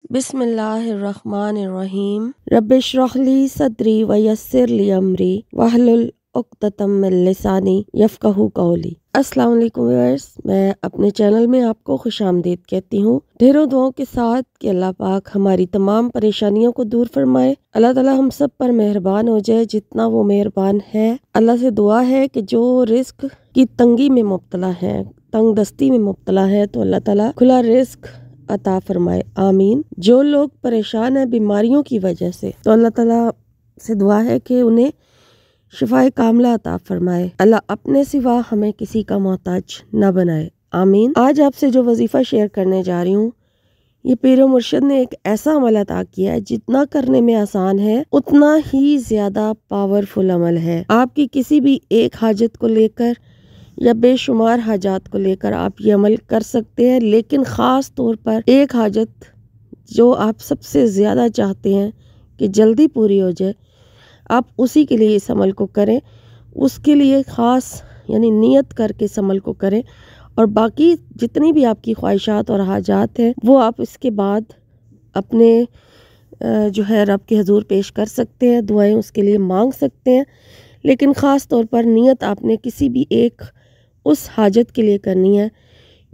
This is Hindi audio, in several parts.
बिस्मिल्लाहिर्रहमानिर्रहीम। रब्बिश्रह ली सदरी व यस्सिर ली अमरी वहलुल उक़्दतम मिन लिसानी यफ़क़हू क़ौली। अस्सलाम वालेकुम व्यूअर्स, मैं अपने चैनल में आपको खुशामदीद कहती हूँ, ढेरों दुआओं के साथ कि अल्लाह पाक हमारी तमाम परेशानियों को दूर फरमाए। अल्लाह ताला हम सब पर मेहरबान हो जाए जितना वो मेहरबान है। अल्लाह से दुआ है कि जो रिस्क की तंगी में मुब्तला है, तंग दस्ती में मुब्तला है, तो अल्लाह ताला खुला रिस्क अता फरमाए, आमीन। जो लोग परेशान हैं बीमारियों की वजह से, तो अल्लाह ताला से दुआ है कि उन्हें शिफाए कामला अता फरमाए। अल्लाह अपने सिवा हमें किसी का मोहताज न बनाए, आमीन। आज आपसे जो वजीफ़ा शेयर करने जा रही हूँ, ये पीर मुर्शिद ने एक ऐसा अमल अता किया है जितना करने में आसान है उतना ही ज़्यादा पावरफुल अमल है। आपकी किसी भी एक हाजत को लेकर या बेशुमार हाजात को लेकर आप ये अमल कर सकते हैं, लेकिन ख़ास तौर पर एक हाजत जो आप सबसे ज़्यादा चाहते हैं कि जल्दी पूरी हो जाए, आप उसी के लिए इस अमल को करें। उसके लिए ख़ास यानी नियत करके इस अमल को करें, और बाकी जितनी भी आपकी ख्वाहिशात और हाजात हैं वो आप इसके बाद अपने जो है रब के हजूर पेश कर सकते हैं, दुआएं उसके लिए मांग सकते हैं। लेकिन ख़ास तौर पर नियत आपने किसी भी एक उस हाजत के लिए करनी है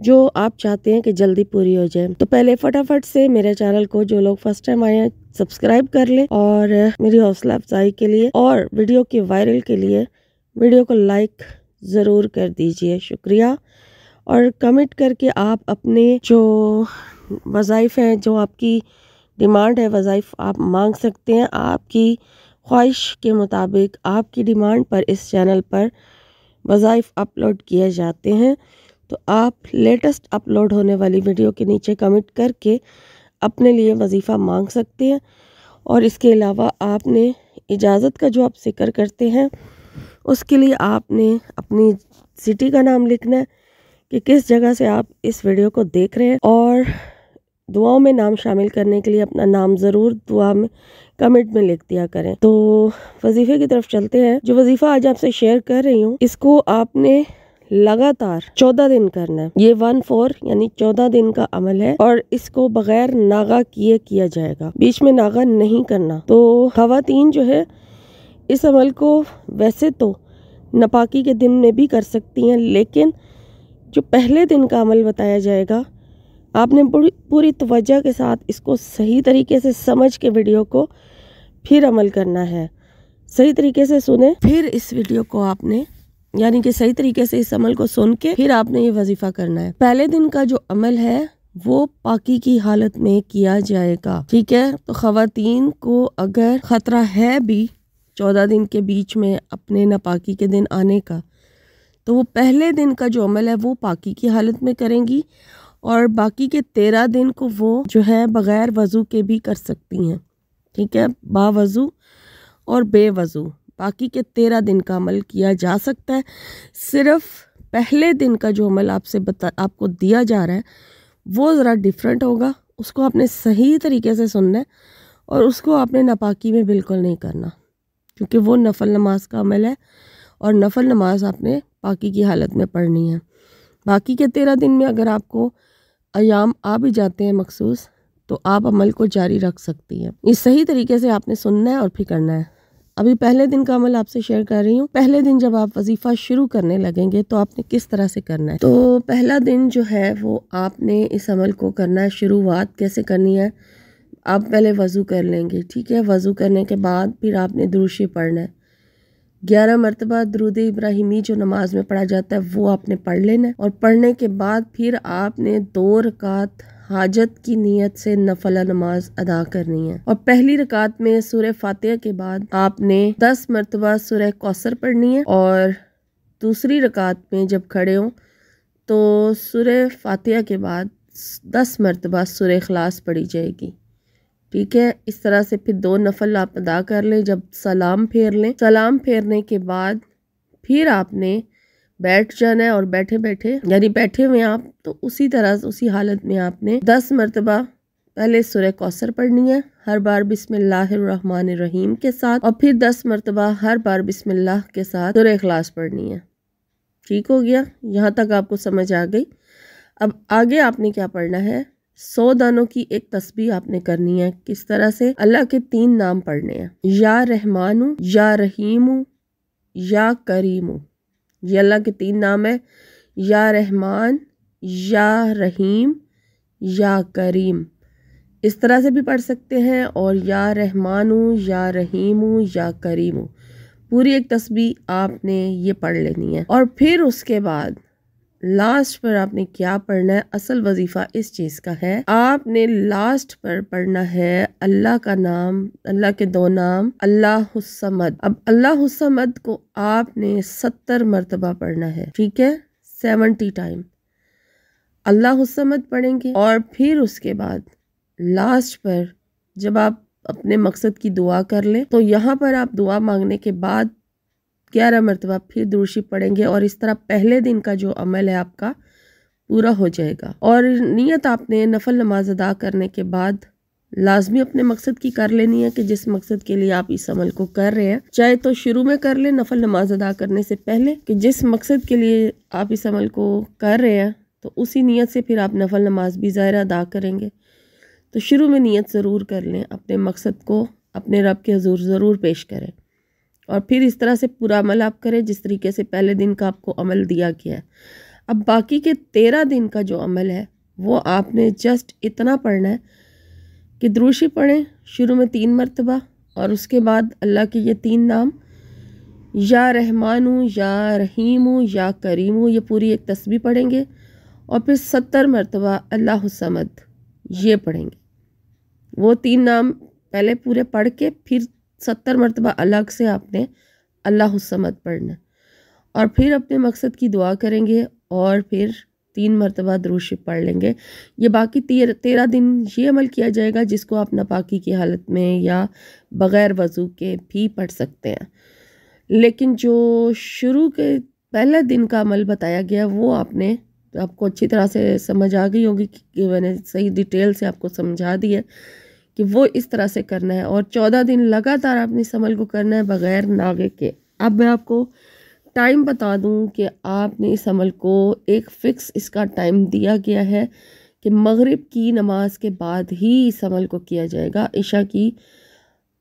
जो आप चाहते हैं कि जल्दी पूरी हो जाए। तो पहले फटाफट से मेरे चैनल को, जो लोग फर्स्ट टाइम आए हैं, सब्सक्राइब कर लें, और मेरी हौसला अफजाई के लिए और वीडियो के वायरल के लिए वीडियो को लाइक ज़रूर कर दीजिए, शुक्रिया। और कमेंट करके आप अपने जो वज़ाइफ़ हैं, जो आपकी डिमांड है, वज़ाइफ़ आप मांग सकते हैं। आपकी ख्वाहिश के मुताबिक आपकी डिमांड पर इस चैनल पर वज़ाइफ़ अपलोड किए जाते हैं। तो आप लेटेस्ट अपलोड होने वाली वीडियो के नीचे कमेंट करके अपने लिए वजीफ़ा मांग सकते हैं। और इसके अलावा आपने इजाज़त का जो आप जिक्र करते हैं, उसके लिए आपने अपनी सिटी का नाम लिखना है कि किस जगह से आप इस वीडियो को देख रहे हैं, और दुआओं में नाम शामिल करने के लिए अपना नाम ज़रूर दुआ में कमेंट में लिख दिया करें। तो वजीफ़े की तरफ चलते हैं। जो वजीफ़ा आज आपसे शेयर कर रही हूँ, इसको आपने लगातार 14 दिन करना है। ये 14 यानी 14 दिन का अमल है, और इसको बगैर नागा किए किया जाएगा, बीच में नागा नहीं करना। तो ख़वातीन जो है इस अमल को वैसे तो नपाकी के दिन में भी कर सकती हैं, लेकिन जो पहले दिन का अमल बताया जाएगा, आपने पूरी तवज्जो के साथ इसको सही तरीके से समझ के वीडियो को फिर अमल करना है। सही तरीके से सुने, फिर इस वीडियो को आपने यानी कि सही तरीके से इस अमल को सुन के फिर आपने ये वजीफा करना है। पहले दिन का जो अमल है वो पाकी की हालत में किया जाएगा, ठीक है। तो ख़वातीन को अगर खतरा है भी 14 दिन के बीच में अपने नापाकी के दिन आने का, तो वो पहले दिन का जो अमल है वो पाकी की हालत में करेंगी, और बाकी के 13 दिन को वो जो है बगैर वज़ू के भी कर सकती हैं, ठीक है। बावज़ू और बेवज़ू बाकी के 13 दिन का अमल किया जा सकता है। सिर्फ पहले दिन का जो अमल आपको दिया जा रहा है वो ज़रा डिफरेंट होगा, उसको आपने सही तरीके से सुनना है, और उसको आपने नापाकी में बिल्कुल नहीं करना, क्योंकि वो नफल नमाज का अमल है, और नफल नमाज आपने पाकी की हालत में पढ़नी है। बाकी के 13 दिन में अगर आपको अयाम आ भी जाते हैं मखसूस, तो आप अमल को जारी रख सकती हैं। इस सही तरीके से आपने सुनना है और फिर करना है। अभी पहले दिन का अमल आपसे शेयर कर रही हूँ। पहले दिन जब आप वजीफ़ा शुरू करने लगेंगे तो आपने किस तरह से करना है। तो पहला दिन जो है वो आपने इस अमल को करना है। शुरुआत कैसे करनी है, आप पहले वज़ू कर लेंगे, ठीक है। वज़ू करने के बाद फिर आपने दुरूद शरीफ पढ़ना है। 11 मरतबा दुरूद इब्राहिमी जो नमाज में पढ़ा जाता है वो आपने पढ़ लेना है, और पढ़ने के बाद फिर आपने 2 रकात हाजत की नीयत से नफल नमाज अदा करनी है। और पहली रकात में सूरह फातिहा के बाद आपने 10 मरतबा सूरह कौसर पढ़नी है, और दूसरी रकात में जब खड़े हों तो सूरह फातिहा के बाद 10 मरतबा सूरह इखलास पढ़ी जाएगी, ठीक है। इस तरह से फिर 2 नफल आप अदा कर लें। जब सलाम फेर लें, सलाम फेरने के बाद फिर आपने बैठ जाना है, और बैठे बैठे यानी बैठे हुए आप, तो उसी तरह से उसी हालत में आपने 10 मरतबा पहले सूरह कौसर पढ़नी है, हर बार बिस्मिल्लाहिर्रहमानिर्रहीम के साथ, और फिर 10 मरतबा हर बार बिस्मिल्लाह के साथ सूरह इखलास पढ़नी है। ठीक हो गया, यहाँ तक आपको समझ आ गई। अब आगे आपने क्या पढ़ना है, 100 दानों की एक तस्बीह आपने करनी है। किस तरह से? अल्लाह के 3 नाम पढ़ने हैं, या रहमानु, या रहीमु, या करीमु। ये अल्लाह के 3 नाम है, या रहमान, या रहीम, या करीम। इस तरह से भी पढ़ सकते हैं, और या रहमानु, या रहीमु, या करीमु। पूरी एक तस्बीह आपने ये पढ़ लेनी है। और फिर उसके बाद लास्ट पर आपने क्या पढ़ना है? असल वजीफा इस चीज़ का है, आपने लास्ट पर पढ़ना है अल्लाह का नाम, अल्लाह के 2 नाम, अल्लाहुस्समद। अब अल्लाहुस्समद को आपने 70 मरतबा पढ़ना है, ठीक है, 70 टाइम अल्लाहुस्समद पढ़ेंगे। और फिर उसके बाद लास्ट पर जब आप अपने मकसद की दुआ कर लें, तो यहाँ पर आप दुआ मांगने के बाद 11 मरतबा फिर दुरूद शरीफ पढ़ेंगे, और इस तरह पहले दिन का जो अमल है आपका पूरा हो जाएगा। और नियत आपने नफल नमाज अदा करने के बाद लाजमी अपने मकसद की कर लेनी है कि जिस मकसद के लिए आप इस अमल को कर रहे हैं, चाहे तो शुरू में कर लें नफल नमाज अदा करने से पहले, कि जिस मकसद के लिए आप इस अमल को कर रहे हैं, तो उसी नियत से फिर आप नफल नमाज भी ज़ाहिर अदा करेंगे। तो शुरू में नियत ज़रूर कर लें, अपने मकसद को अपने रब के हुजूर ज़रूर पेश करें, और फिर इस तरह से पूरा अमल आप करें जिस तरीके से पहले दिन का आपको अमल दिया गया है। अब बाकी के 13 दिन का जो अमल है वो आपने जस्ट इतना पढ़ना है कि दुरूद शरीफ पढ़ें शुरू में 3 मरतबा, और उसके बाद अल्लाह के ये 3 नाम, या रहमानु, या रहीमु, या करीमु, ये पूरी एक तस्बीह पढ़ेंगे। और फिर 70 मरतबा अल्लाहुस्समद ये पढ़ेंगे। वो 3 नाम पहले पूरे पढ़ के फिर 70 मरतबा अलग से आपने अल्लाहुस्समद पढ़ना, और फिर अपने मकसद की दुआ करेंगे, और फिर 3 मरतबा दुरूद शरीफ पढ़ लेंगे। ये बाकी 13 दिन ये अमल किया जाएगा, जिसको आप नापाकी की हालत में या बग़ैर वज़ू के भी पढ़ सकते हैं। लेकिन जो शुरू के पहले दिन का अमल बताया गया वो आपको अच्छी तरह से समझ आ गई होगी कि मैंने सही डिटेल से आपको समझा दी है कि वो इस तरह से करना है, और 14 दिन लगातार आपने इस अमल को करना है बग़ैर नागे के। अब मैं आपको टाइम बता दूं कि आपने इस अमल को एक फ़िक्स इसका टाइम दिया गया है कि मगरिब की नमाज के बाद ही इस अमल को किया जाएगा, इशा की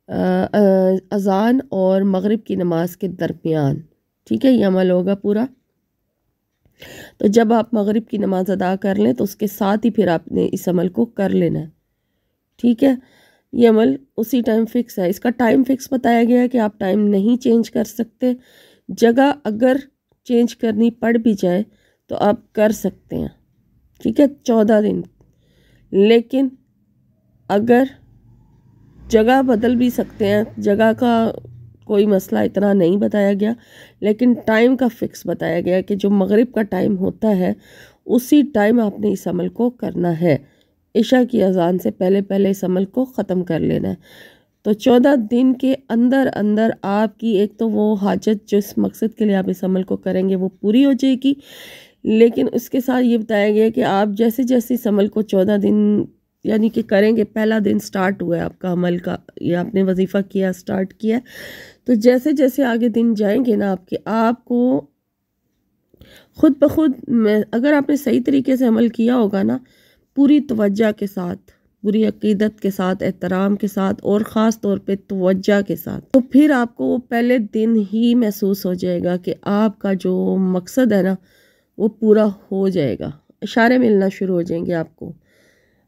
अज़ान और मगरिब की नमाज के दरमियान, ठीक है, ये अमल होगा पूरा। तो जब आप मगरिब की नमाज अदा कर लें तो उसके साथ ही फिर आपने इस अमल को कर लेना है, ठीक है। ये अमल उसी टाइम फिक्स है, इसका टाइम फिक्स बताया गया है कि आप टाइम नहीं चेंज कर सकते। जगह अगर चेंज करनी पड़ भी जाए तो आप कर सकते हैं, ठीक है, 14 दिन। लेकिन अगर जगह बदल भी सकते हैं, जगह का कोई मसला इतना नहीं बताया गया, लेकिन टाइम का फिक्स बताया गया कि जो मगरिब का टाइम होता है उसी टाइम आपने इस अमल को करना है। इशा की अजान से पहले पहले इस अमल को ख़त्म कर लेना है। तो 14 दिन के अंदर अंदर आपकी एक तो वो हाजत जिस मकसद के लिए आप इस अमल को करेंगे वो पूरी हो जाएगी। लेकिन उसके साथ ये बताया गया कि आप जैसे जैसे इस अमल को 14 दिन यानी कि करेंगे, पहला दिन स्टार्ट हुआ है आपका अमल का, ये आपने वजीफ़ा किया, स्टार्ट किया, तो जैसे जैसे आगे दिन जाएंगे ना आपको खुद ब खुद अगर आपने सही तरीके से अमल किया होगा ना, पूरी तवज्जो के साथ, पूरी अकीदत के साथ, एहतराम के साथ, और ख़ास तौर पे तवज्जो के साथ, तो फिर आपको पहले दिन ही महसूस हो जाएगा कि आपका जो मकसद है ना वो पूरा हो जाएगा। इशारे मिलना शुरू हो जाएंगे आपको,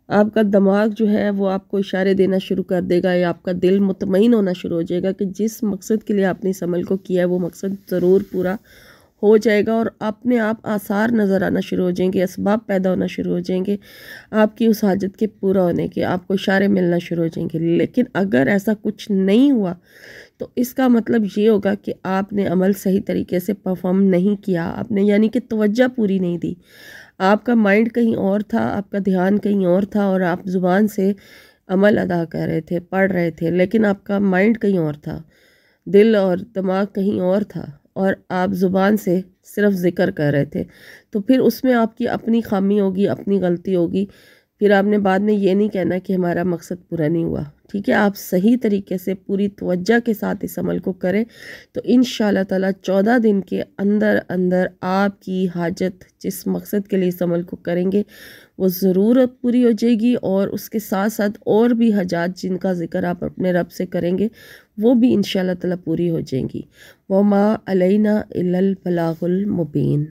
आपका दिमाग जो है वो आपको इशारे देना शुरू कर देगा, या आपका दिल मुतमईन होना शुरू हो जाएगा कि जिस मकसद के लिए आपने इस अमल को किया है वो मकसद ज़रूर पूरा हो जाएगा। और अपने आप आसार नज़र आना शुरू हो जाएंगे, असबाब पैदा होना शुरू हो जाएंगे आपकी उस हाजत के पूरा होने के, आपको इशारे मिलना शुरू हो जाएंगे। लेकिन अगर ऐसा कुछ नहीं हुआ तो इसका मतलब ये होगा कि आपने अमल सही तरीके से परफॉर्म नहीं किया, आपने यानी कि तवज्जो पूरी नहीं दी, आपका माइंड कहीं और था, आपका ध्यान कहीं और था, और आप ज़ुबान से अमल अदा कर रहे थे, पढ़ रहे थे, लेकिन आपका माइंड कहीं और था, दिल और दिमाग कहीं और था, और आप ज़ुबान से सिर्फ ज़िक्र कर रहे थे। तो फिर उसमें आपकी अपनी खामी होगी, अपनी गलती होगी, फिर आपने बाद में ये नहीं कहना कि हमारा मकसद पूरा नहीं हुआ, ठीक है। आप सही तरीके से पूरी तवज्जो के साथ इस अमल को करें तो इंशाअल्लाह ताला 14 दिन के अंदर अंदर आपकी हाजत जिस मकसद के लिए इस अमल को करेंगे वो ज़रूर पूरी हो जाएगी। और उसके साथ साथ और भी हजात जिनका ज़िक्र आप अपने रब से करेंगे वो भी इंशाअल्लाह ताला पूरी हो जाएंगी। वमा अलैना इल्लल बलागुल मुबीन।